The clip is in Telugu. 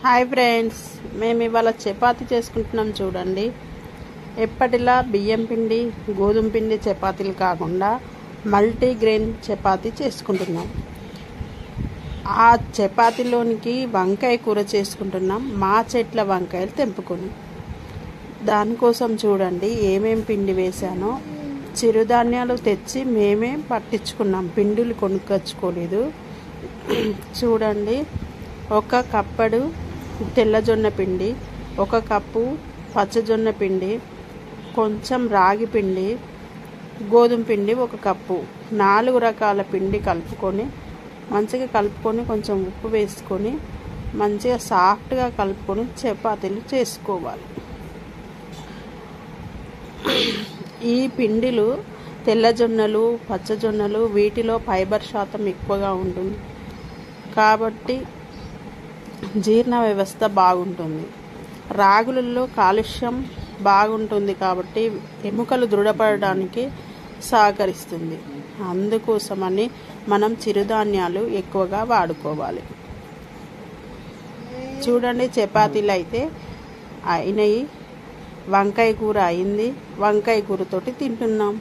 హాయ్ ఫ్రెండ్స్, మేము ఇవాళ చపాతీ చేసుకుంటున్నాం. చూడండి, ఎప్పటిలా బియ్యం పిండి గోధుమ పిండి చపాతీలు కాకుండా మల్టీగ్రెయిన్ చపాతీ చేసుకుంటున్నాం. ఆ చపాతీలోనికి వంకాయ కూర చేసుకుంటున్నాం. మా చెట్ల వంకాయలు తెంపుకొని, దానికోసం చూడండి ఏమేం పిండి వేసానో. చిరుధాన్యాలు తెచ్చి మేమే పట్టించుకున్నాం, పిండిలు కొనుక్కొచ్చుకోలేదు. చూడండి, ఒక కప్పడు తెల్లజొన్న పిండి, ఒక కప్పు పచ్చజొన్న పిండి, కొంచెం రాగి పిండి, గోధుమ పిండి ఒక కప్పు, 4 రకాల పిండి కలుపుకొని మంచిగా కొంచెం ఉప్పు వేసుకొని మంచిగా సాఫ్ట్గా కలుపుకొని చపాతీలు చేసుకోవాలి. ఈ పిండిలు తెల్లజొన్నలు, పచ్చజొన్నలు, వీటిలో ఫైబర్ శాతం ఎక్కువగా ఉంటుంది కాబట్టి జీర్ణ వ్యవస్థ బాగుంటుంది. రాగులలో కాల్షియం బాగుంటుంది కాబట్టి ఎముకలు దృఢపడడానికి సహకరిస్తుంది. అందుకోసమని మనం చిరుధాన్యాలు ఎక్కువగా వాడుకోవాలి. చూడండి, చపాతీలు అయితే అయినాయి, వంకాయ కూర అయింది. వంకాయ కూరతోటి తింటున్నాం.